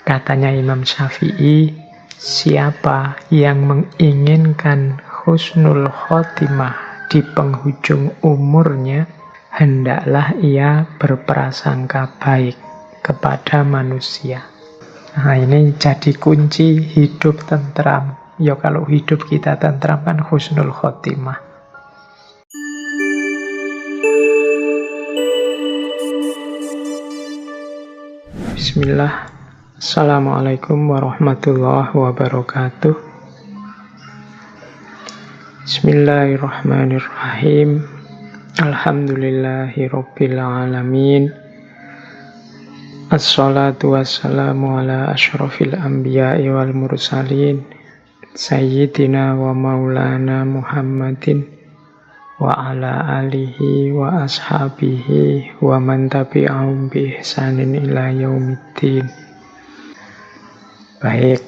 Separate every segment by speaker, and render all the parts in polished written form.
Speaker 1: Katanya Imam Syafi'i, siapa yang menginginkan husnul khotimah di penghujung umurnya, hendaklah ia berprasangka baik kepada manusia. Nah, ini jadi kunci hidup tentram. Ya kalau hidup kita tentram kan husnul khotimah. Bismillah. Assalamualaikum warahmatullahi wabarakatuh. Bismillahirrahmanirrahim. Alhamdulillahi rabbil alamin. Assalatu wassalamu ala asyrafil anbiya'i wal mursalin Sayyidina wa maulana Muhammadin wa ala alihi wa ashabihi wa man tabi'ahum bi ihsanin ila yaumiddin. Baik,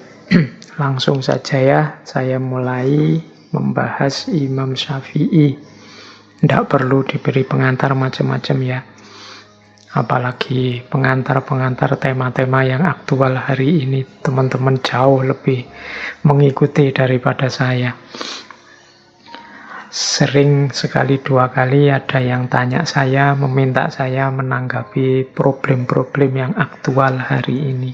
Speaker 1: langsung saja ya, saya mulai membahas Imam Syafi'i. Tidak perlu diberi pengantar macam-macam ya. Apalagi pengantar-pengantar tema-tema yang aktual hari ini, teman-teman jauh lebih mengikuti daripada saya. Sering sekali dua kali ada yang tanya saya, meminta saya menanggapi problem-problem yang aktual hari ini.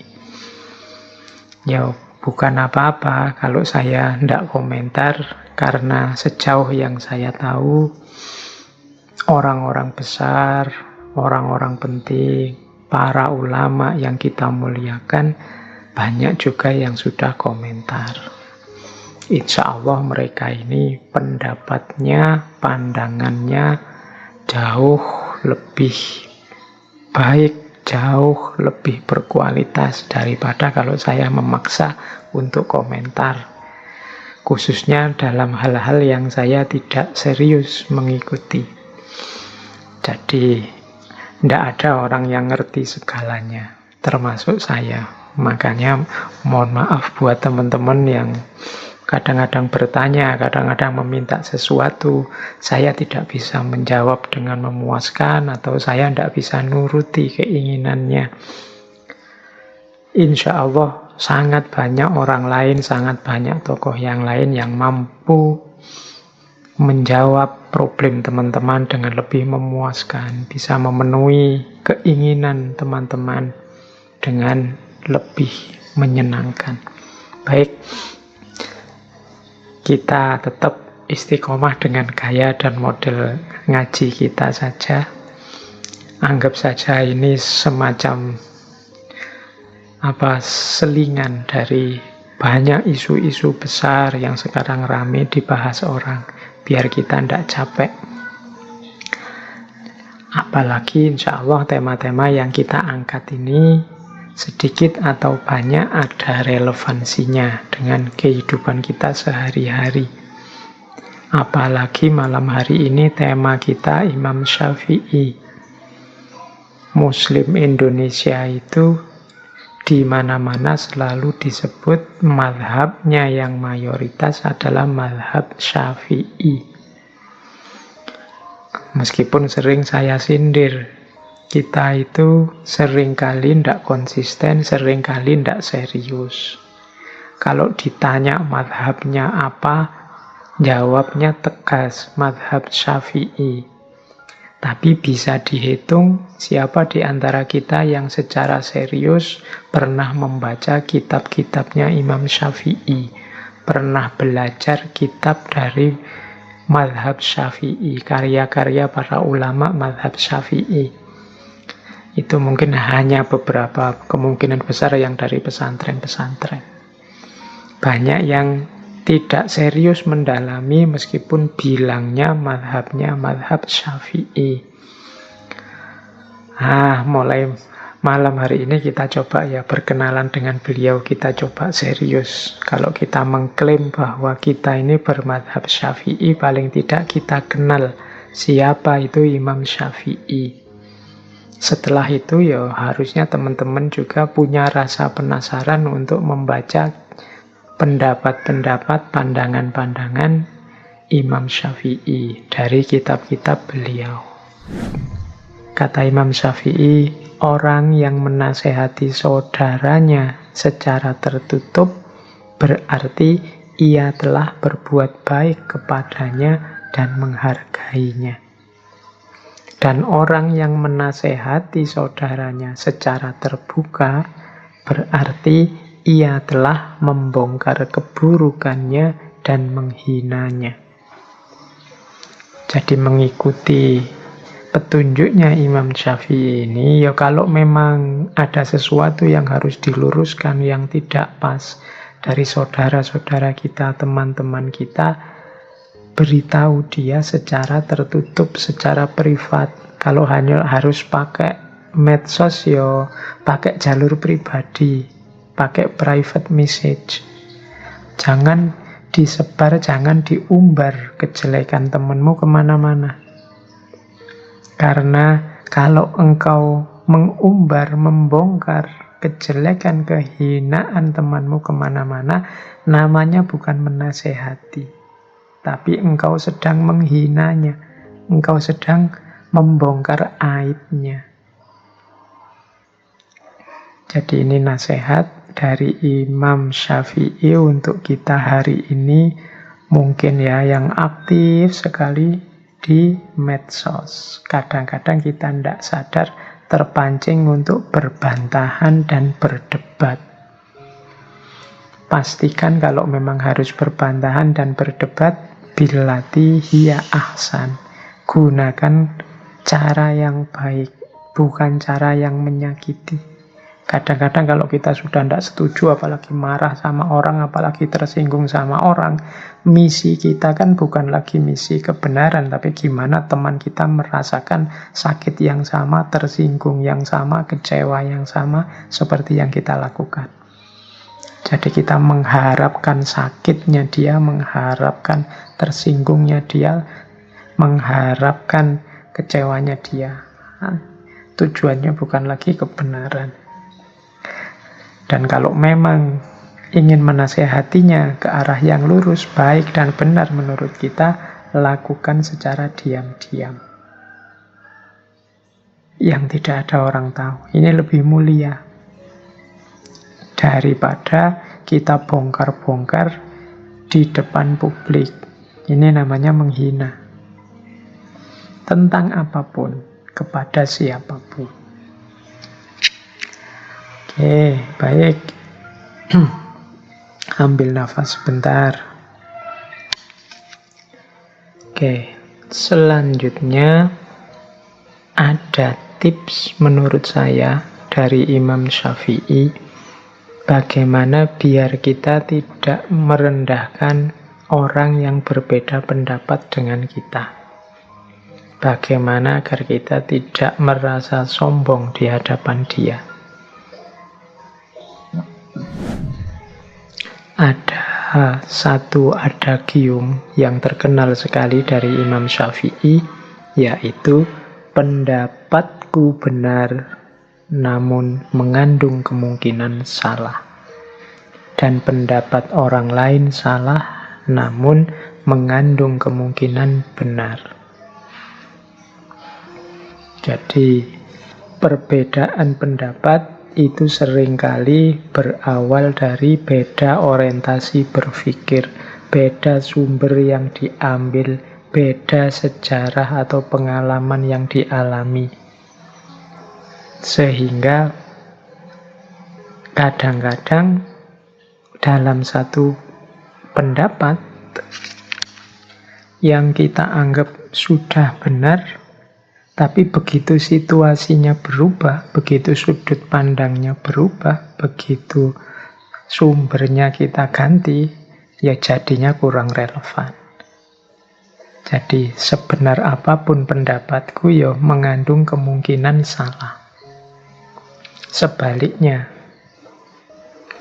Speaker 1: Ya bukan apa-apa kalau saya tidak komentar, karena sejauh yang saya tahu, orang-orang besar, orang-orang penting, para ulama yang kita muliakan, banyak juga yang sudah komentar. Insya Allah mereka ini pendapatnya, pandangannya jauh lebih baik, jauh lebih berkualitas daripada kalau saya memaksa untuk komentar. Khususnya dalam hal-hal yang saya tidak serius mengikuti. Jadi tidak ada orang yang ngerti segalanya, termasuk saya. Makanya mohon maaf buat teman-teman yang kadang-kadang bertanya, kadang-kadang meminta sesuatu. Saya tidak bisa menjawab dengan memuaskan, atau saya tidak bisa nuruti keinginannya. Insya Allah sangat banyak orang lain, sangat banyak tokoh yang lain yang mampu menjawab problem teman-teman dengan lebih memuaskan, bisa memenuhi keinginan teman-teman dengan lebih menyenangkan. Baik, kita tetap istiqomah dengan gaya dan model ngaji kita saja. Anggap saja ini semacam selingan dari banyak isu-isu besar yang sekarang ramai dibahas orang, biar kita tidak capek. Apalagi insya Allah tema-tema yang kita angkat ini sedikit atau banyak ada relevansinya dengan kehidupan kita sehari-hari. Apalagi malam hari ini tema kita Imam Syafi'i. Muslim Indonesia itu di mana-mana selalu disebut mazhabnya yang mayoritas adalah mazhab Syafi'i. Meskipun sering saya sindir, kita itu seringkali tidak konsisten, seringkali tidak serius. Kalau ditanya mazhabnya apa, jawabnya tegas, mazhab Syafi'i. Tapi bisa dihitung siapa di antara kita yang secara serius pernah membaca kitab-kitabnya Imam Syafi'i, pernah belajar kitab dari mazhab Syafi'i, karya-karya para ulama mazhab Syafi'i. Itu mungkin hanya beberapa, kemungkinan besar yang dari pesantren-pesantren. Banyak yang tidak serius mendalami meskipun bilangnya mazhabnya mazhab Syafi'i. Mulai malam hari ini kita coba ya berkenalan dengan beliau, kita coba serius. Kalau kita mengklaim bahwa kita ini bermazhab Syafi'i, paling tidak kita kenal siapa itu Imam Syafi'i. Setelah itu ya harusnya teman-teman juga punya rasa penasaran untuk membaca pendapat-pendapat, pandangan-pandangan Imam Syafi'i dari kitab-kitab beliau. Kata Imam Syafi'i, orang yang menasehati saudaranya secara tertutup, berarti ia telah berbuat baik kepadanya dan menghargainya. Dan orang yang menasehati saudaranya secara terbuka, berarti ia telah membongkar keburukannya dan menghinanya. Jadi mengikuti petunjuknya Imam Syafi'i ini, ya kalau memang ada sesuatu yang harus diluruskan, yang tidak pas dari saudara-saudara kita, teman-teman kita, beritahu dia secara tertutup, secara privat. Kalau hanya harus pakai medsos, ya pakai jalur pribadi, pakai private message. Jangan disebar, jangan diumbar kejelekan temanmu kemana-mana. Karena kalau engkau mengumbar, membongkar kejelekan, kehinaan temanmu kemana-mana, namanya bukan menasehati, tapi engkau sedang menghinanya, engkau sedang membongkar aibnya. Jadi ini nasihat dari Imam Syafi'i untuk kita hari ini, mungkin ya yang aktif sekali di medsos. Kadang-kadang kita tidak sadar terpancing untuk berbantahan dan berdebat. Pastikan kalau memang harus berbantahan dan berdebat, billati hiya ahsan. Gunakan cara yang baik, bukan cara yang menyakiti. Kadang-kadang kalau kita sudah tidak setuju, apalagi marah sama orang, apalagi tersinggung sama orang, misi kita kan bukan lagi misi kebenaran, tapi gimana teman kita merasakan sakit yang sama, tersinggung yang sama, kecewa yang sama, seperti yang kita lakukan. Jadi kita mengharapkan sakitnya dia, mengharapkan tersinggungnya dia, mengharapkan kecewanya dia. Nah, tujuannya bukan lagi kebenaran. Dan kalau memang ingin menasehatinya ke arah yang lurus, baik dan benar menurut kita, lakukan secara diam-diam. Yang tidak ada orang tahu. Ini lebih mulia daripada kita bongkar-bongkar di depan publik. Ini namanya menghina. Tentang apapun, kepada siapapun. Oke, baik. Ambil nafas sebentar. Oke, selanjutnya ada tips menurut saya dari Imam Syafi'i, bagaimana biar kita tidak merendahkan orang yang berbeda pendapat dengan kita. Bagaimana agar kita tidak merasa sombong di hadapan dia. Ada satu adagium yang terkenal sekali dari Imam Syafi'i, yaitu pendapatku benar namun mengandung kemungkinan salah, dan pendapat orang lain salah namun mengandung kemungkinan benar. Jadi perbedaan pendapat itu seringkali berawal dari beda orientasi berpikir, beda sumber yang diambil, beda sejarah atau pengalaman yang dialami. Sehingga kadang-kadang dalam satu pendapat yang kita anggap sudah benar, tapi begitu situasinya berubah, begitu sudut pandangnya berubah, begitu sumbernya kita ganti, ya jadinya kurang relevan. Jadi sebenar apapun pendapatku, ya mengandung kemungkinan salah. Sebaliknya,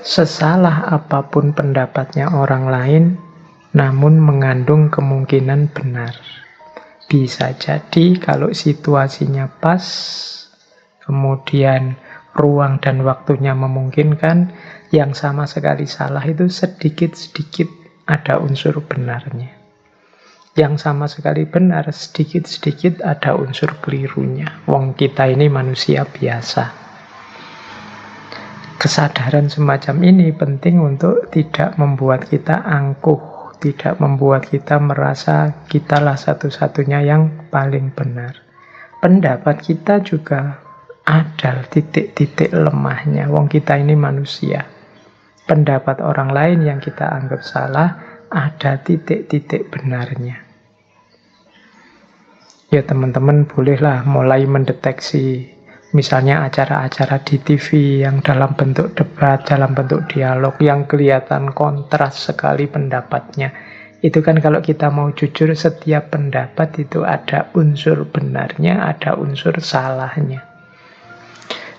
Speaker 1: sesalah apapun pendapatnya orang lain, namun mengandung kemungkinan benar. Bisa jadi kalau situasinya pas, kemudian ruang dan waktunya memungkinkan, yang sama sekali salah itu sedikit-sedikit ada unsur benarnya. Yang sama sekali benar, sedikit-sedikit ada unsur kelirunya. Wong kita ini manusia biasa. kesadaran semacam ini penting untuk tidak membuat kita angkuh, tidak membuat kita merasa kitalah satu-satunya yang paling benar. Pendapat kita juga ada titik-titik lemahnya. Wong kita ini manusia. Pendapat orang lain yang kita anggap salah, ada titik-titik benarnya. Ya teman-teman bolehlah mulai mendeteksi misalnya acara-acara di TV yang dalam bentuk debat, dalam bentuk dialog, yang kelihatan kontras sekali pendapatnya. Itu kan kalau kita mau jujur, setiap pendapat itu ada unsur benarnya, ada unsur salahnya.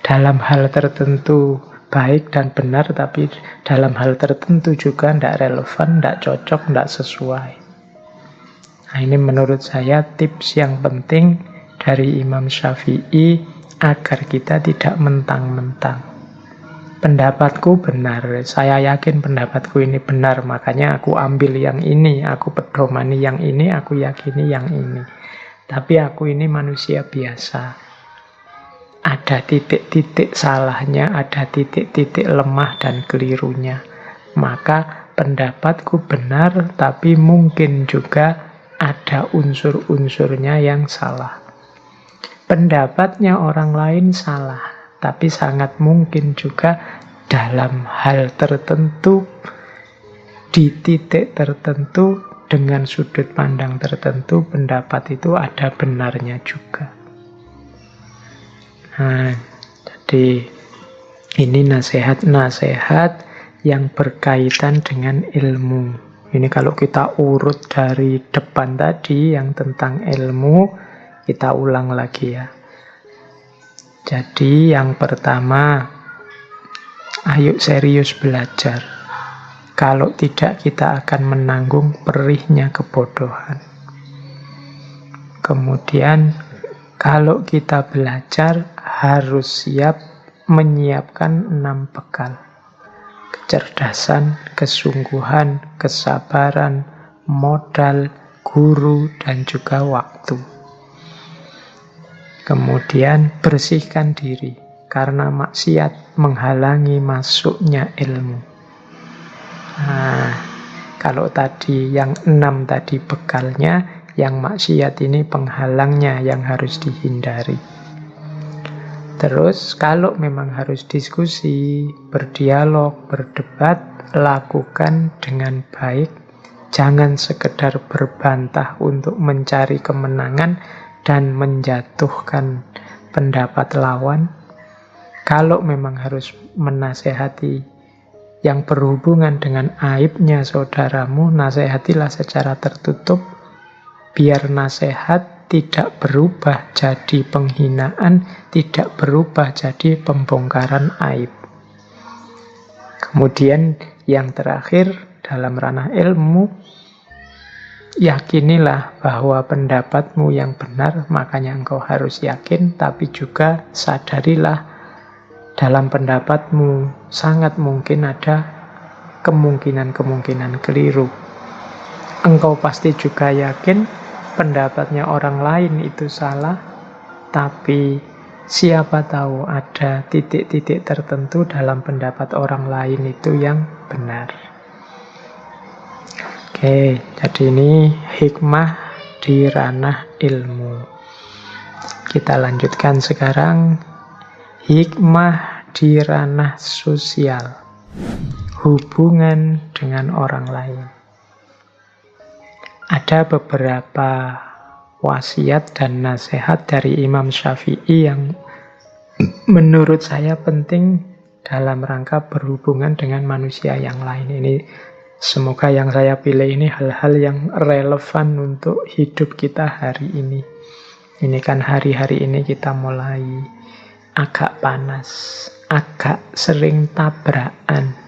Speaker 1: Dalam hal tertentu baik dan benar, tapi dalam hal tertentu juga tidak relevan, tidak cocok, tidak sesuai. Nah, ini menurut saya tips yang penting dari Imam Syafi'i agar kita tidak mentang-mentang. Pendapatku benar, saya yakin pendapatku ini benar, makanya aku ambil yang ini, aku pedomani yang ini, aku yakini yang ini. Tapi aku ini manusia biasa. Ada titik-titik salahnya, ada titik-titik lemah dan kelirunya. Maka pendapatku benar, tapi mungkin juga ada unsur-unsurnya yang salah. Pendapatnya orang lain salah, tapi sangat mungkin juga dalam hal tertentu, di titik tertentu, dengan sudut pandang tertentu, pendapat itu ada benarnya juga. Nah, jadi ini nasihat-nasihat yang berkaitan dengan ilmu. Ini kalau kita urut dari depan tadi yang tentang ilmu, kita ulang lagi ya. Jadi yang pertama, ayo serius belajar. Kalau tidak kita akan menanggung perihnya kebodohan. Kemudian kalau kita belajar harus siap menyiapkan 6 bekal. Kecerdasan, kesungguhan, kesabaran, modal, guru, dan juga waktu. Kemudian bersihkan diri, karena maksiat menghalangi masuknya ilmu. Nah, kalau tadi yang 6 tadi bekalnya, yang maksiat ini penghalangnya yang harus dihindari. Terus kalau memang harus diskusi, berdialog, berdebat, lakukan dengan baik. Jangan sekedar berbantah untuk mencari kemenangan dan menjatuhkan pendapat lawan. Kalau memang harus menasehati yang berhubungan dengan aibnya saudaramu, nasehatilah secara tertutup, biar nasihat tidak berubah jadi penghinaan, tidak berubah jadi pembongkaran aib. Kemudian yang terakhir, dalam ranah ilmu, yakinilah bahwa pendapatmu yang benar, makanya engkau harus yakin, tapi juga sadarilah dalam pendapatmu sangat mungkin ada kemungkinan-kemungkinan keliru. Engkau pasti juga yakin pendapatnya orang lain itu salah, tapi siapa tahu ada titik-titik tertentu dalam pendapat orang lain itu yang benar. Oke, jadi ini hikmah di ranah ilmu. Kita lanjutkan sekarang, hikmah di ranah sosial, hubungan dengan orang lain. Ada beberapa wasiat dan nasihat dari Imam Syafi'i yang menurut saya penting dalam rangka berhubungan dengan manusia yang lain. Ini semoga yang saya pilih ini hal-hal yang relevan untuk hidup kita hari ini. Ini kan hari-hari ini kita mulai agak panas, agak sering tabrakan,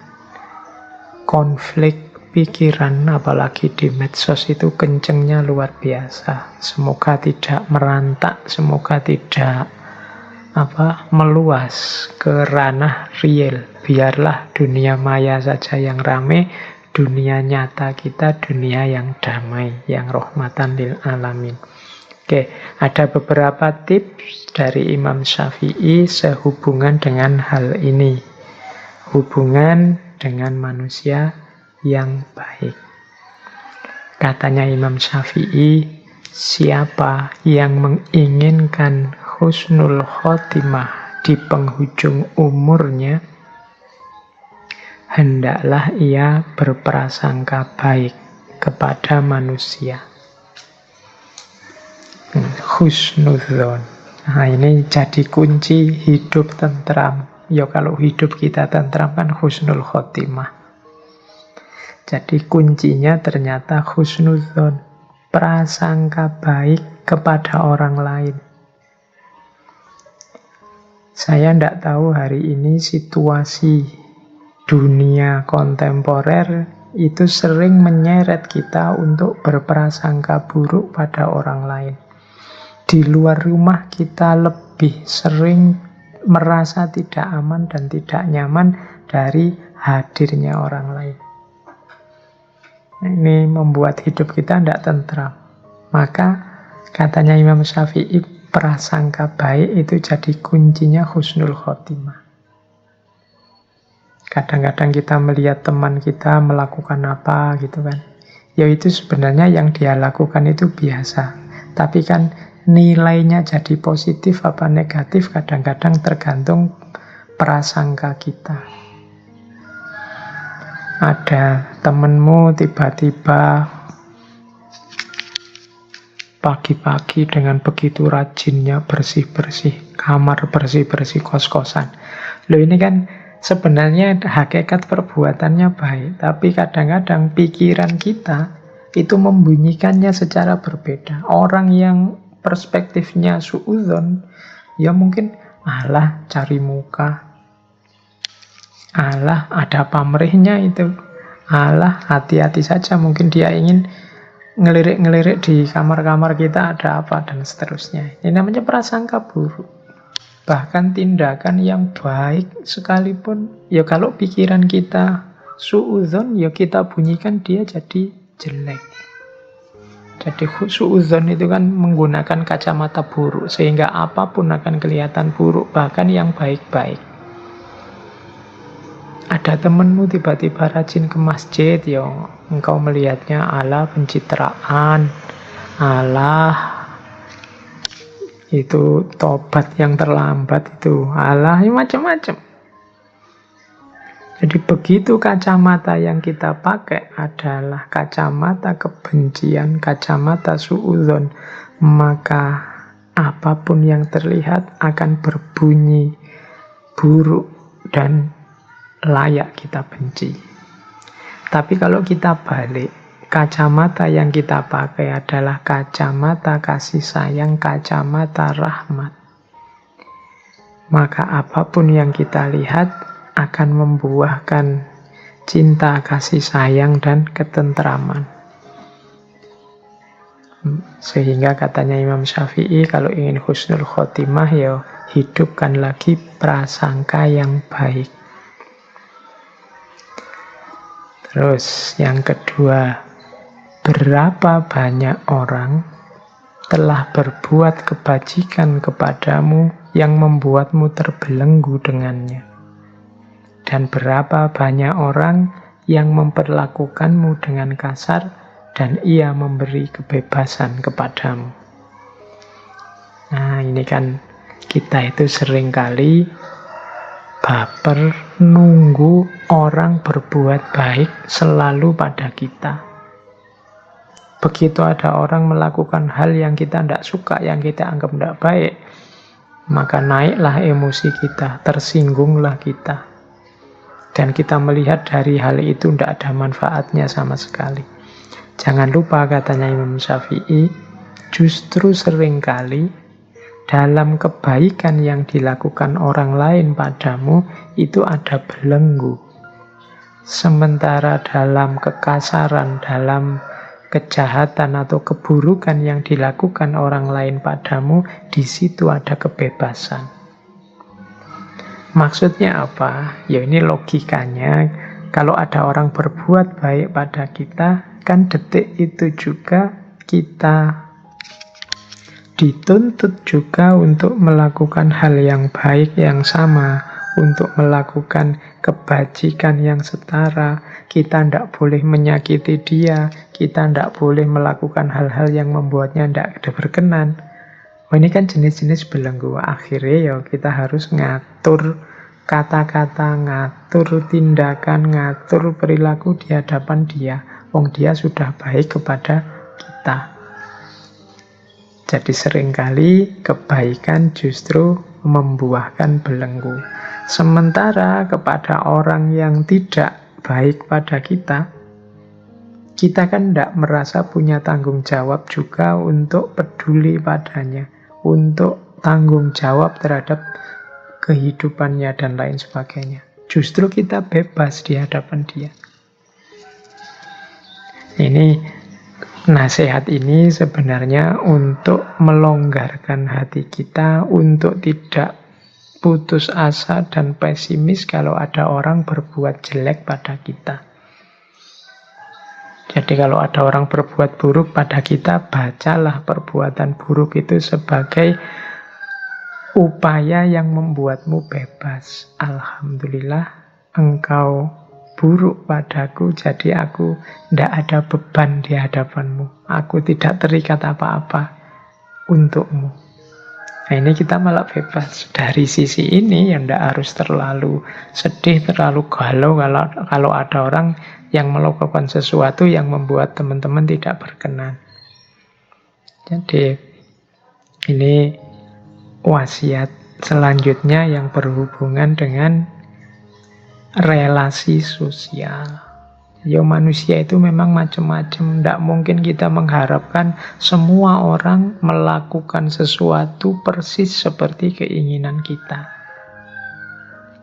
Speaker 1: konflik pikiran, apalagi di medsos itu kencengnya luar biasa. Semoga tidak merantak, semoga tidak meluas ke ranah real. Biarlah dunia maya saja yang rame, dunia nyata kita dunia yang damai, yang rahmatan lil alamin. Oke, ada beberapa tips dari Imam Syafi'i sehubungan dengan hal ini. hubungan dengan manusia yang baik. Katanya Imam Syafi'i, siapa yang menginginkan husnul khotimah di penghujung umurnya, hendaklah ia berprasangka baik kepada manusia. Husnudzon. Nah, ini jadi kunci hidup tentram. Ya kalau hidup kita tentram kan husnul khotimah. Jadi kuncinya ternyata husnudzon, prasangka baik kepada orang lain. Saya tidak tahu hari ini situasi dunia kontemporer itu sering menyeret kita untuk berprasangka buruk pada orang lain. Di luar rumah kita lebih sering merasa tidak aman dan tidak nyaman dari hadirnya orang lain. Ini membuat hidup kita tidak tentram. Maka katanya Imam Syafi'i, prasangka baik itu jadi kuncinya husnul khotimah. Kadang-kadang kita melihat teman kita melakukan apa gitu kan, ya itu sebenarnya yang dia lakukan itu biasa. Tapi kan nilainya jadi positif apa negatif kadang-kadang tergantung prasangka kita. Ada temenmu tiba-tiba pagi-pagi dengan begitu rajinnya bersih-bersih kamar, bersih-bersih kos-kosan. Loh ini kan sebenarnya hakikat perbuatannya baik, tapi kadang-kadang pikiran kita itu membunyikannya secara berbeda. Orang yang perspektifnya suudzon, ya mungkin alah cari muka, alah ada pamrihnya itu, alah hati-hati saja, mungkin dia ingin ngelirik-ngelirik di kamar-kamar kita ada apa dan seterusnya. Ini namanya prasangka buruk. Bahkan tindakan yang baik sekalipun, ya kalau pikiran kita suudzon, ya kita bunyikan dia jadi jelek. Jadi suudzon itu kan menggunakan kacamata buruk, sehingga apapun akan kelihatan buruk, bahkan yang baik-baik. Ada temenmu tiba-tiba rajin ke masjid, ya engkau melihatnya ala pencitraan, ala itu tobat yang terlambat itu, ala macam-macam. Jadi begitu kacamata yang kita pakai adalah kacamata kebencian, kacamata suudzon, maka apapun yang terlihat akan berbunyi buruk dan layak kita benci. Tapi kalau kita balik, kacamata yang kita pakai adalah kacamata kasih sayang, kacamata rahmat, maka apapun yang kita lihat akan membuahkan cinta, kasih sayang, dan ketentraman. Sehingga katanya Imam Syafi'i, kalau ingin husnul khotimah, ya hidupkan lagi prasangka yang baik. Terus yang kedua, berapa banyak orang telah berbuat kebajikan kepadamu yang membuatmu terbelenggu dengannya? Dan berapa banyak orang yang memperlakukanmu dengan kasar dan ia memberi kebebasan kepadamu? Nah, ini kan kita itu seringkali baper nunggu orang berbuat baik selalu pada kita. Begitu ada orang melakukan hal yang kita tidak suka, yang kita anggap tidak baik, maka naiklah emosi kita, tersinggunglah kita. Dan kita melihat dari hal itu tidak ada manfaatnya sama sekali. Jangan lupa katanya Imam Syafi'i, justru seringkali dalam kebaikan yang dilakukan orang lain padamu itu ada belenggu. Sementara dalam kekasaran, dalam kejahatan atau keburukan yang dilakukan orang lain padamu, di situ ada kebebasan. Maksudnya apa? Ya ini logikanya, kalau ada orang berbuat baik pada kita, kan detik itu juga kita dituntut juga untuk melakukan hal yang baik yang sama untuk melakukan kebajikan yang setara. Kita tidak boleh menyakiti dia, kita tidak boleh melakukan hal-hal yang membuatnya tidak berkenan. Oh, ini kan jenis-jenis belenggu. Akhirnya ya kita harus ngatur kata-kata, ngatur tindakan, ngatur perilaku di hadapan dia. Wong dia sudah baik kepada kita. Jadi seringkali kebaikan justru membuahkan belenggu. Sementara kepada orang yang tidak baik pada kita, kita kan tidak merasa punya tanggung jawab juga untuk peduli padanya, untuk tanggung jawab terhadap kehidupannya dan lain sebagainya. Justru kita bebas di hadapan dia. Ini nasihat ini sebenarnya untuk melonggarkan hati kita, untuk tidak putus asa dan pesimis kalau ada orang berbuat jelek pada kita. Jadi kalau ada orang berbuat buruk pada kita, bacalah perbuatan buruk itu sebagai upaya yang membuatmu bebas. Alhamdulillah, engkau buruk padaku, jadi aku tidak ada beban di hadapanmu. Aku tidak terikat apa-apa untukmu. Nah, ini kita malah bebas. Dari sisi ini yang tidak harus terlalu sedih, terlalu galau kalau ada orang yang melakukan sesuatu yang membuat teman-teman tidak berkenan. Jadi ini wasiat selanjutnya yang berhubungan dengan relasi sosial. Ya manusia itu memang macam-macam. Tidak mungkin kita mengharapkan semua orang melakukan sesuatu persis seperti keinginan kita.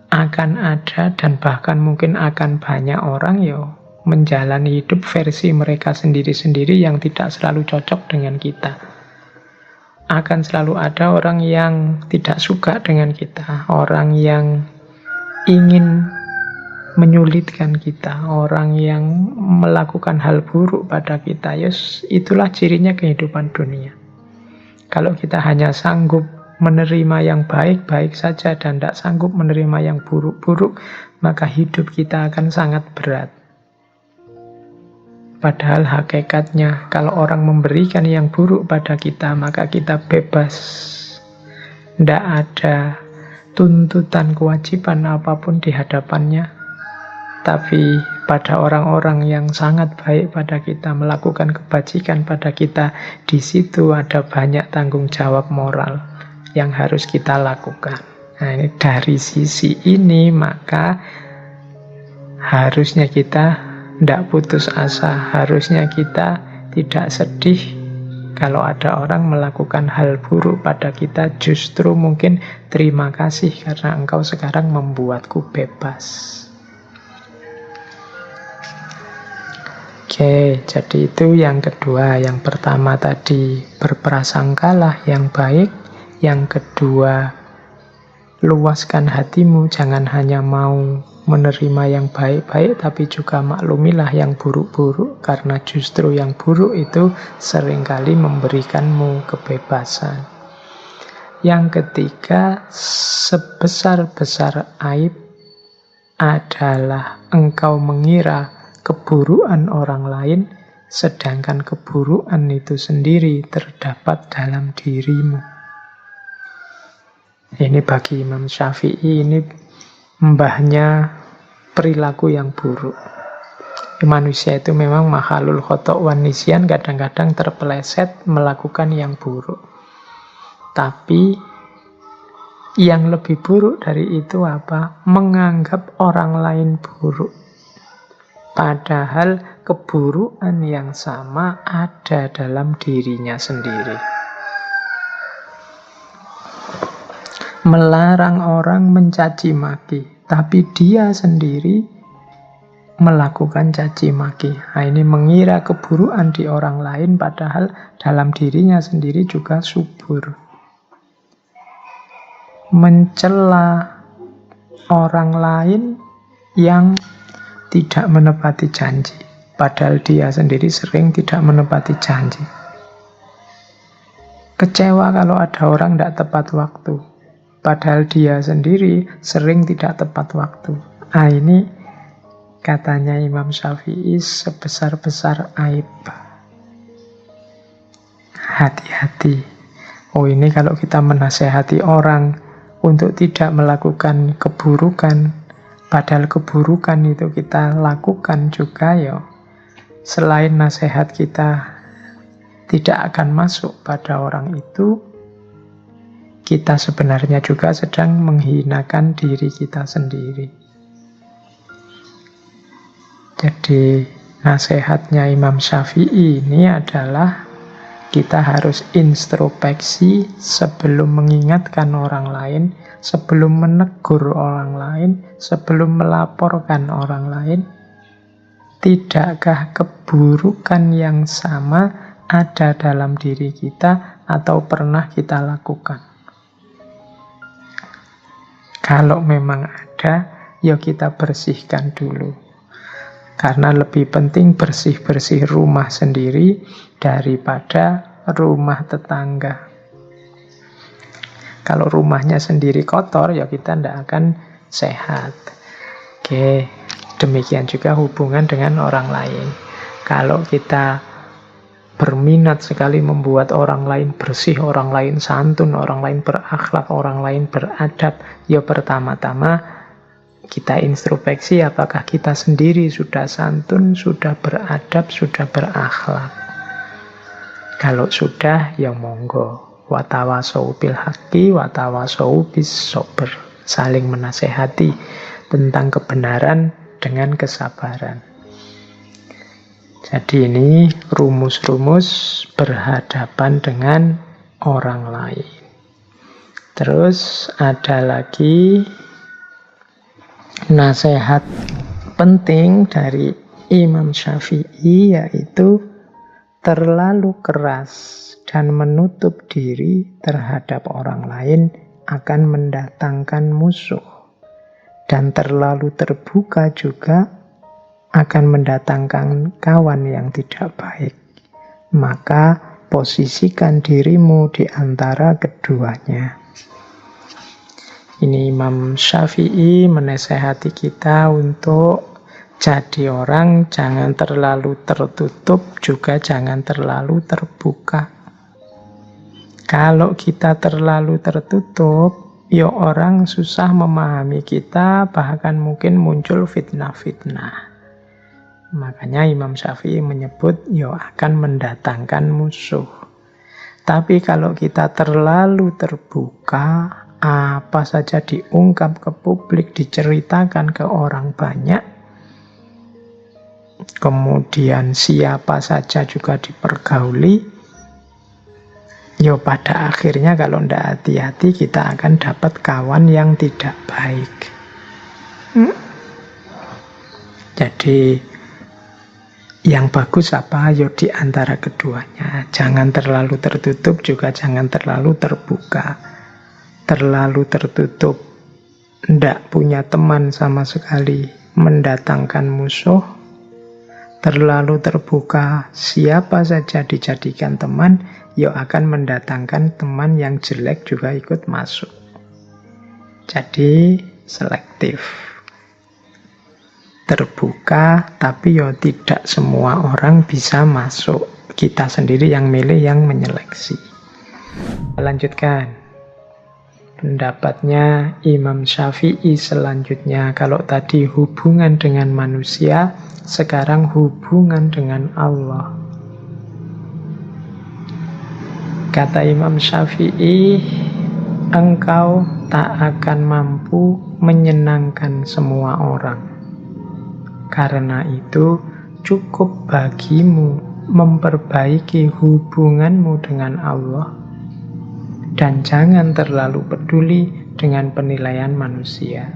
Speaker 1: Akan ada dan bahkan mungkin akan banyak orang menjalani hidup versi mereka sendiri-sendiri yang tidak selalu cocok dengan kita. Akan selalu ada orang yang tidak suka dengan kita, orang yang ingin menyulitkan kita, orang yang melakukan hal buruk pada kita. Itulah cirinya kehidupan dunia. Kalau kita hanya sanggup menerima yang baik-baik saja dan tidak sanggup menerima yang buruk-buruk, maka hidup kita akan sangat berat. Padahal hakikatnya kalau orang memberikan yang buruk pada kita, maka kita bebas. Tidak ada tuntutan kewajiban apapun di hadapannya. Tapi pada orang-orang yang sangat baik pada kita, melakukan kebajikan pada kita, di situ ada banyak tanggung jawab moral yang harus kita lakukan. Nah, ini dari sisi ini maka harusnya kita tidak putus asa, harusnya kita tidak sedih kalau ada orang melakukan hal buruk pada kita. Justru mungkin terima kasih karena engkau sekarang membuatku bebas. Oke, jadi itu yang kedua. Yang pertama tadi berprasangkalah yang baik. Yang kedua, luaskan hatimu, jangan hanya mau menerima yang baik-baik, tapi juga maklumilah yang buruk-buruk, karena justru yang buruk itu seringkali memberikanmu kebebasan. Yang ketiga, sebesar-besar aib adalah engkau mengira keburukan orang lain, sedangkan keburukan itu sendiri terdapat dalam dirimu. Ini bagi Imam Syafi'i, ini mbahnya perilaku yang buruk. Manusia itu memang makhluk khotok wan nisyan, kadang-kadang terpeleset melakukan yang buruk. Tapi yang lebih buruk dari itu apa? Menganggap orang lain buruk. Padahal keburukan yang sama ada dalam dirinya sendiri. Melarang orang mencaci maki, tapi dia sendiri melakukan caci maki. Nah, ini mengira keburukan di orang lain, padahal dalam dirinya sendiri juga subur. Mencela orang lain yang tidak menepati janji, padahal dia sendiri sering tidak menepati janji. Kecewa kalau ada orang tidak tepat waktu, padahal dia sendiri sering tidak tepat waktu. Ini katanya Imam Syafi'i sebesar-besar aib. Hati-hati. Ini kalau kita menasehati orang untuk tidak melakukan keburukan, padahal keburukan itu kita lakukan juga, selain nasihat kita tidak akan masuk pada orang itu, kita sebenarnya juga sedang menghinakan diri kita sendiri. Jadi nasihatnya Imam Syafi'i ini adalah kita harus introspeksi sebelum mengingatkan orang lain, sebelum menegur orang lain, sebelum melaporkan orang lain. Tidakkah keburukan yang sama ada dalam diri kita atau pernah kita lakukan? Kalau memang ada, kita bersihkan dulu. Karena lebih penting bersih-bersih rumah sendiri daripada rumah tetangga. Kalau rumahnya sendiri kotor, kita tidak akan sehat. Oke, demikian juga hubungan dengan orang lain. Kalau kita berminat sekali membuat orang lain bersih, orang lain santun, orang lain berakhlak, orang lain beradab, pertama-tama kita introspeksi apakah kita sendiri sudah santun, sudah beradab, sudah berakhlak. Kalau sudah, monggo. Watawasau bil haqqi, watawasau bis sabr. Saling menasehati tentang kebenaran dengan kesabaran. Jadi ini rumus-rumus berhadapan dengan orang lain. Terus ada lagi nasihat penting dari Imam Syafi'i, yaitu terlalu keras dan menutup diri terhadap orang lain akan mendatangkan musuh, dan terlalu terbuka juga akan mendatangkan kawan yang tidak baik. Maka posisikan dirimu di antara keduanya. Ini Imam Syafi'i menasehati kita untuk jadi orang jangan terlalu tertutup, juga jangan terlalu terbuka. Kalau kita terlalu tertutup, orang susah memahami kita, bahkan mungkin muncul fitnah-fitnah. Makanya Imam Syafi'i menyebut akan mendatangkan musuh. Tapi kalau kita terlalu terbuka, apa saja diungkap ke publik, diceritakan ke orang banyak, kemudian siapa saja juga dipergauli, pada akhirnya kalau tidak hati-hati kita akan dapat kawan yang tidak baik. Jadi yang bagus apa? Di antara keduanya. Jangan terlalu tertutup, juga jangan terlalu terbuka. Terlalu tertutup, tidak punya teman sama sekali, mendatangkan musuh. Terlalu terbuka, siapa saja dijadikan teman, akan mendatangkan teman yang jelek juga ikut masuk. Jadi selektif. Terbuka, tapi tidak semua orang bisa masuk. Kita sendiri yang milih, yang menyeleksi. Lanjutkan. Pendapatnya Imam Syafi'i selanjutnya. Kalau tadi hubungan dengan manusia, sekarang hubungan dengan Allah. Kata Imam Syafi'i, engkau tak akan mampu menyenangkan semua orang. Karena itu cukup bagimu memperbaiki hubunganmu dengan Allah. Dan jangan terlalu peduli dengan penilaian manusia.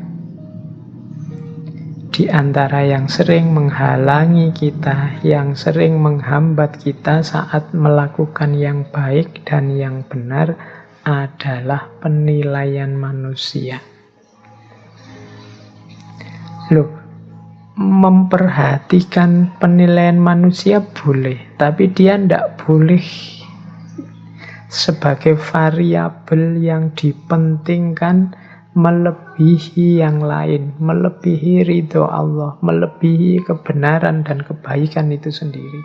Speaker 1: Di antara yang sering menghalangi kita, yang sering menghambat kita saat melakukan yang baik dan yang benar adalah penilaian manusia. Memperhatikan penilaian manusia boleh, tapi dia tidak boleh sebagai variabel yang dipentingkan melebihi yang lain, melebihi ridho Allah, melebihi kebenaran dan kebaikan itu sendiri.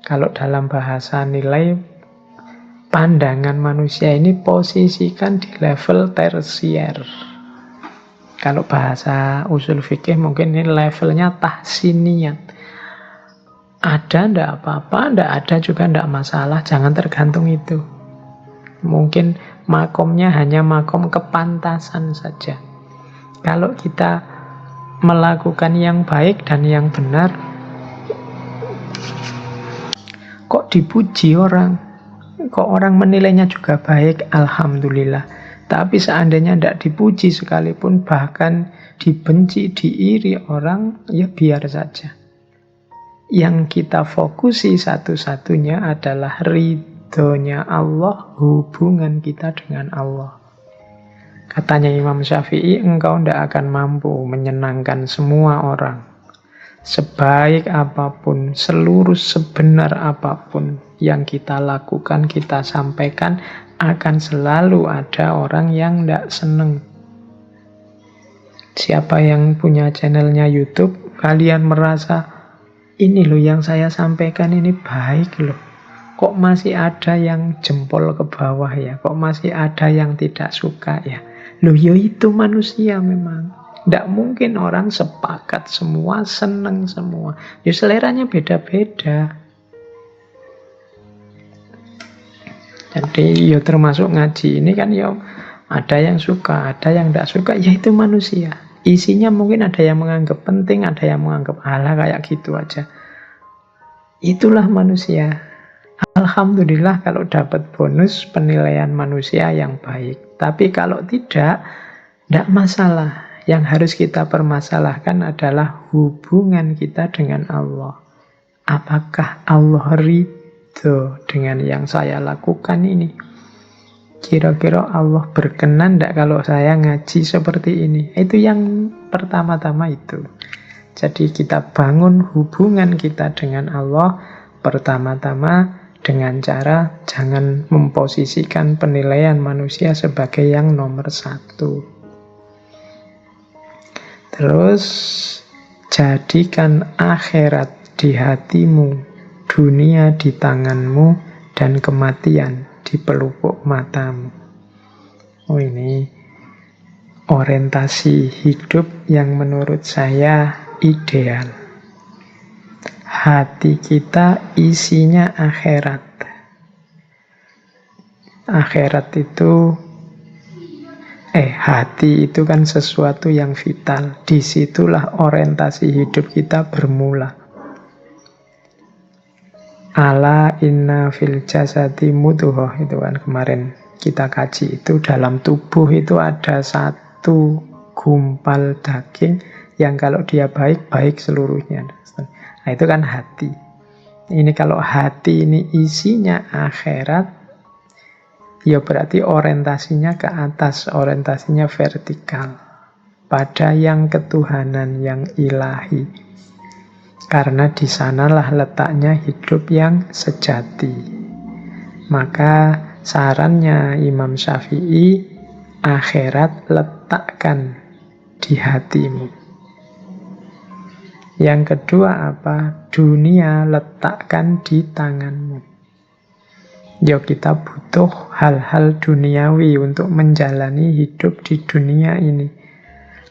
Speaker 1: Kalau dalam bahasa nilai, pandangan manusia ini posisikan di level tersier. Kalau bahasa usul fikih mungkin ini levelnya tahsiniyat. Ada ndak apa-apa, ndak ada juga ndak masalah, jangan tergantung itu. Mungkin makomnya hanya makom kepantasan saja. Kalau kita melakukan yang baik dan yang benar, kok dipuji orang, kok orang menilainya juga baik, alhamdulillah. Tapi seandainya tidak dipuji sekalipun, bahkan dibenci, diiri orang, ya biar saja. Yang kita fokusi satu-satunya adalah ridhonya Allah, hubungan kita dengan Allah. Katanya Imam Syafi'i, engkau tidak akan mampu menyenangkan semua orang. Sebaik apapun, seluruh sebenar apapun yang kita lakukan, kita sampaikan, akan selalu ada orang yang tidak seneng. Siapa yang punya channelnya YouTube, kalian merasa, ini loh yang saya sampaikan ini baik loh. Kok masih ada yang jempol ke bawah ya? Kok masih ada yang tidak suka ya? Loh ya itu manusia memang. Tidak mungkin orang sepakat semua, seneng semua. Ya seleranya beda-beda. Jadi ya termasuk ngaji ini kan ya ada yang suka, ada yang tidak suka. Ya itu manusia. Isinya mungkin ada yang menganggap penting, ada yang menganggap alah kayak gitu aja. Itulah manusia. Alhamdulillah kalau dapat bonus penilaian manusia yang baik. Tapi kalau tidak masalah. Yang harus kita permasalahkan adalah hubungan kita dengan Allah. Apakah Allah ridho dengan yang saya lakukan ini? Kira-kira Allah berkenan tidak kalau saya ngaji seperti ini? Itu yang pertama-tama itu. Jadi kita bangun hubungan kita dengan Allah pertama-tama dengan cara jangan memposisikan penilaian manusia sebagai yang nomor satu. Terus jadikan akhirat di hatimu, dunia di tanganmu, dan kematian di pelupuk matamu. Oh, ini orientasi hidup yang menurut saya ideal. Hati kita isinya akhirat. Akhirat itu hati itu kan sesuatu yang vital. Disitulah orientasi hidup kita bermula. Ala inna fil jasadi mudghah, itu kan kemarin kita kaji, itu dalam tubuh itu ada satu gumpal daging yang kalau dia baik, baik seluruhnya. Nah itu kan hati. Ini kalau hati ini isinya akhirat, ya berarti orientasinya ke atas, orientasinya vertikal. Pada yang ketuhanan, yang ilahi. Karena di sanalah letaknya hidup yang sejati. Maka sarannya Imam Syafi'i, akhirat letakkan di hatimu. Yang kedua apa? Dunia letakkan di tanganmu. Ya kita butuh hal-hal duniawi untuk menjalani hidup di dunia ini.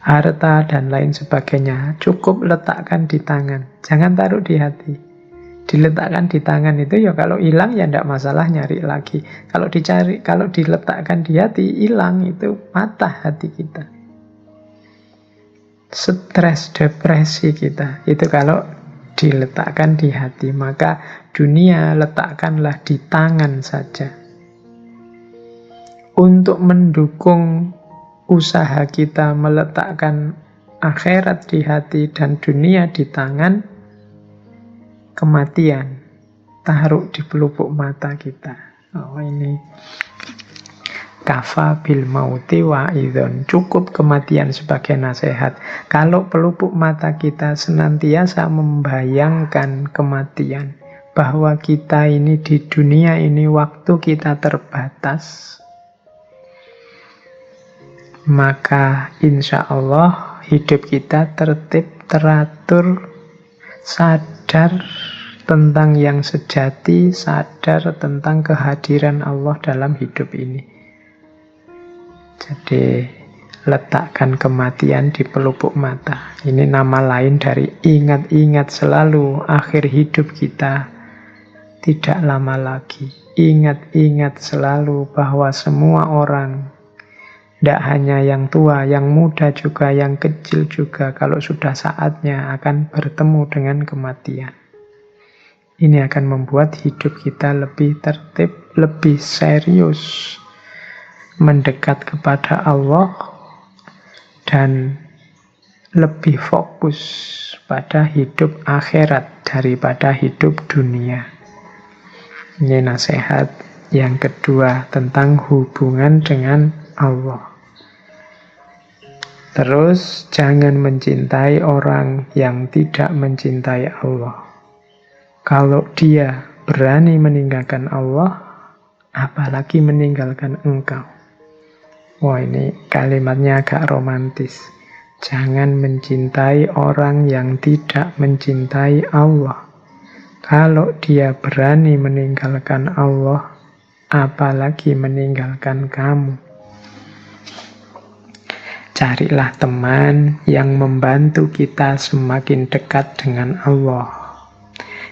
Speaker 1: Harta dan lain sebagainya cukup letakkan di tangan. Jangan taruh di hati. Diletakkan di tangan itu ya kalau hilang ya tidak masalah, nyari lagi. Kalau dicari, kalau diletakkan di hati, hilang itu patah hati kita. Stres, depresi kita, itu kalau diletakkan di hati. Maka dunia letakkanlah di tangan saja. Untuk mendukung usaha kita meletakkan akhirat di hati dan dunia di tangan, kematian taruh di pelupuk mata kita. Oh, ini kafa bil mauti wa'idhon. Cukup kematian sebagai nasihat. Kalau pelupuk mata kita senantiasa membayangkan kematian, bahwa kita ini di dunia ini waktu kita terbatas, maka insya Allah hidup kita tertib, teratur, sadar tentang yang sejati, sadar tentang kehadiran Allah dalam hidup ini. Jadi letakkan kematian di pelupuk mata. Ini nama lain dari ingat-ingat selalu akhir hidup kita tidak lama lagi. Ingat-ingat selalu bahwa semua orang, tidak hanya yang tua, yang muda juga, yang kecil juga, kalau sudah saatnya akan bertemu dengan kematian. Ini akan membuat hidup kita lebih tertib, lebih serius, mendekat kepada Allah, dan lebih fokus pada hidup akhirat daripada hidup dunia. Ini nasihat yang kedua tentang hubungan dengan Allah. Terus, jangan mencintai orang yang tidak mencintai Allah. Kalau dia berani meninggalkan Allah, apalagi meninggalkan engkau. Wah, ini kalimatnya agak romantis. Jangan mencintai orang yang tidak mencintai Allah. Kalau dia berani meninggalkan Allah, apalagi meninggalkan kamu. Carilah teman yang membantu kita semakin dekat dengan Allah.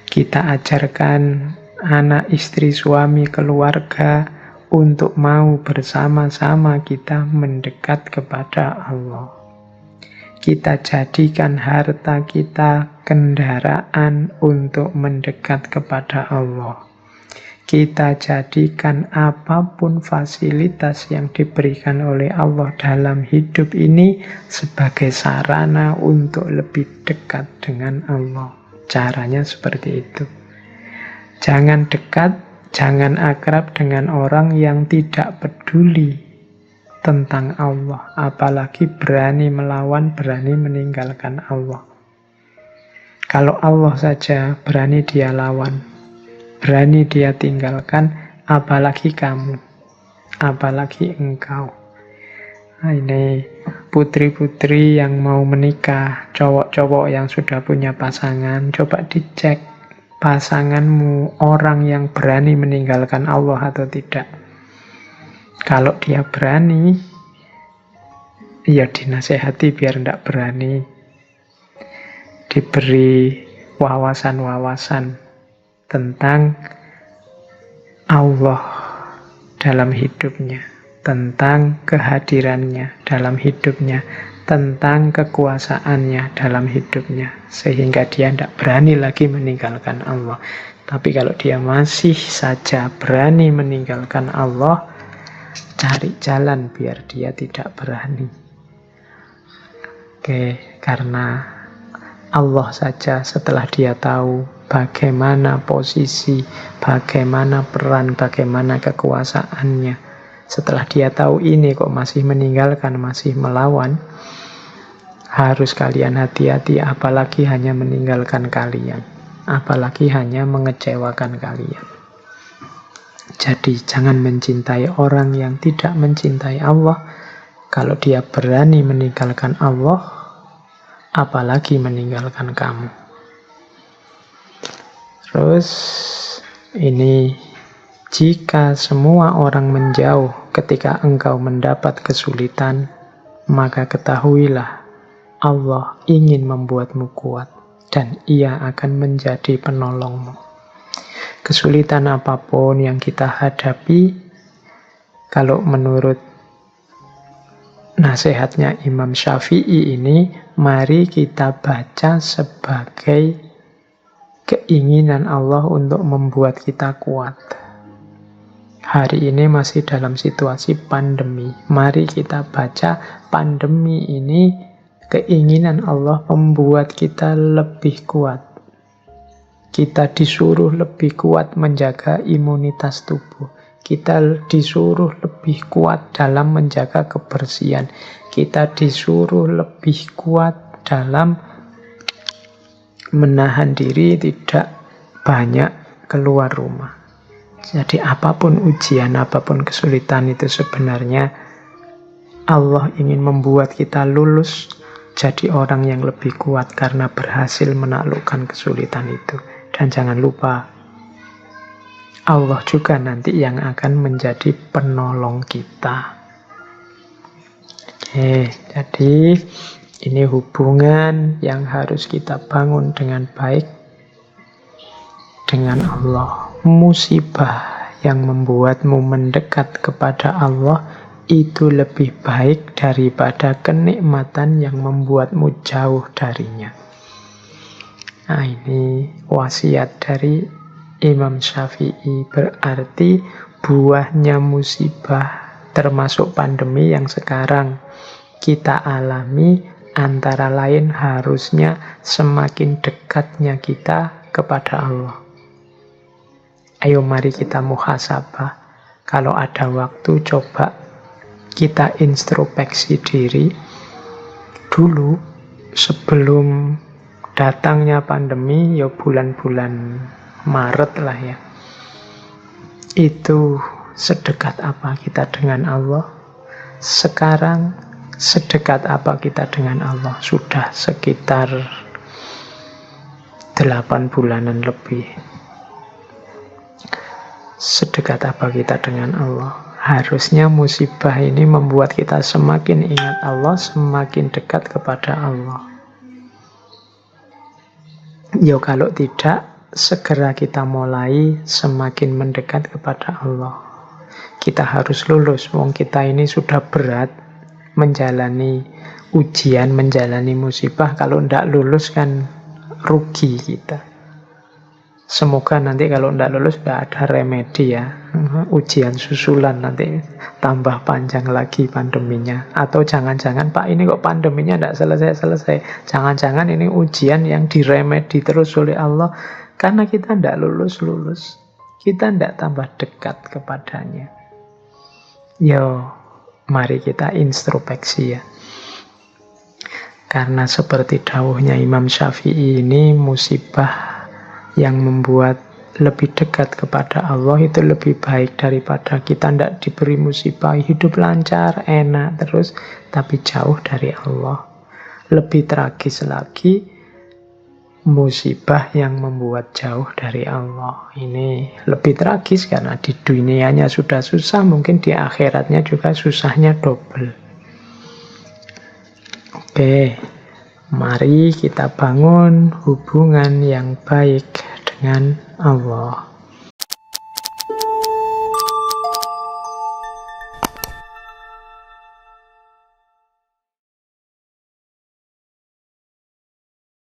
Speaker 1: Kita ajarkan anak, istri, suami, keluarga untuk mau bersama-sama kita mendekat kepada Allah. Kita jadikan harta kita kendaraan untuk mendekat kepada Allah. Kita jadikan apapun fasilitas yang diberikan oleh Allah dalam hidup ini sebagai sarana untuk lebih dekat dengan Allah. Caranya seperti itu. Jangan dekat, jangan akrab dengan orang yang tidak peduli tentang Allah, apalagi berani melawan, berani meninggalkan Allah. Kalau Allah saja berani dia lawan, berani dia tinggalkan, apalagi kamu, apalagi engkau. Nah, ini putri-putri yang mau menikah, cowok-cowok yang sudah punya pasangan, coba dicek pasanganmu orang yang berani meninggalkan Allah atau tidak. Kalau dia berani, ya dinasehati biar tidak berani. Diberi wawasan-wawasan tentang Allah dalam hidupnya, tentang kehadirannya dalam hidupnya, tentang kekuasaannya dalam hidupnya, sehingga dia tidak berani lagi meninggalkan Allah. Tapi kalau dia masih saja berani meninggalkan Allah, cari jalan biar dia tidak berani. Karena Allah saja setelah dia tahu bagaimana posisi, bagaimana peran, bagaimana kekuasaannya, setelah dia tahu ini kok masih meninggalkan, masih melawan, harus kalian hati-hati, apalagi hanya meninggalkan kalian, apalagi hanya mengecewakan kalian. Jadi jangan mencintai orang yang tidak mencintai Allah. Kalau dia berani meninggalkan Allah, apalagi meninggalkan kamu. Terus ini, jika semua orang menjauh ketika engkau mendapat kesulitan, maka ketahuilah Allah ingin membuatmu kuat dan Ia akan menjadi penolongmu. Kesulitan apapun yang kita hadapi, kalau menurut nasihatnya Imam Syafi'i ini, mari kita baca sebagai keinginan Allah untuk membuat kita kuat. Hari ini masih dalam situasi pandemi. Mari kita baca pandemi ini keinginan Allah membuat kita lebih kuat. Kita disuruh lebih kuat menjaga imunitas tubuh. Kita disuruh lebih kuat dalam menjaga kebersihan. Kita disuruh lebih kuat dalam menahan diri tidak banyak keluar rumah. Jadi apapun ujian, apapun kesulitan itu sebenarnya Allah ingin membuat kita lulus jadi orang yang lebih kuat karena berhasil menaklukkan kesulitan itu. Dan jangan lupa, Allah juga nanti yang akan menjadi penolong kita. Oke, jadi ini hubungan yang harus kita bangun dengan baik dengan Allah. Musibah yang membuatmu mendekat kepada Allah itu lebih baik daripada kenikmatan yang membuatmu jauh darinya. Nah, ini wasiat dari Imam Syafi'i. Berarti buahnya musibah termasuk pandemi yang sekarang kita alami antara lain harusnya semakin dekatnya kita kepada Allah. Ayo mari kita muhasabah. Kalau ada waktu coba kita introspeksi diri dulu sebelum datangnya pandemi, ya bulan-bulan Maret lah ya. Itu sedekat apa kita dengan Allah? Sekarang sedekat apa kita dengan Allah? Sudah sekitar 8 bulanan lebih. Sedekat apa kita dengan Allah? Harusnya musibah ini membuat kita semakin ingat Allah, semakin dekat kepada Allah. Ya kalau tidak, segera kita mulai semakin mendekat kepada Allah. Kita harus lulus, wong kita ini sudah berat menjalani ujian, menjalani musibah. Kalau tidak lulus kan rugi kita. Semoga nanti kalau tidak lulus tidak ada remedi ya. Ujian susulan nanti tambah panjang lagi pandeminya. Atau jangan-jangan Pak ini kok pandeminya tidak selesai-selesai. Jangan-jangan ini ujian yang diremedi terus oleh Allah. Karena kita tidak lulus-lulus. Kita tidak tambah dekat kepadanya. Yo, mari kita introspeksi ya. Karena seperti dawuhnya Imam Syafi'i ini musibah yang membuat lebih dekat kepada Allah itu lebih baik daripada kita tidak diberi musibah, hidup lancar, enak terus, tapi jauh dari Allah. Lebih tragis lagi, musibah yang membuat jauh dari Allah. Ini lebih tragis karena di dunianya sudah susah, mungkin di akhiratnya juga susahnya double. Oke. Mari kita bangun hubungan yang baik dengan Allah.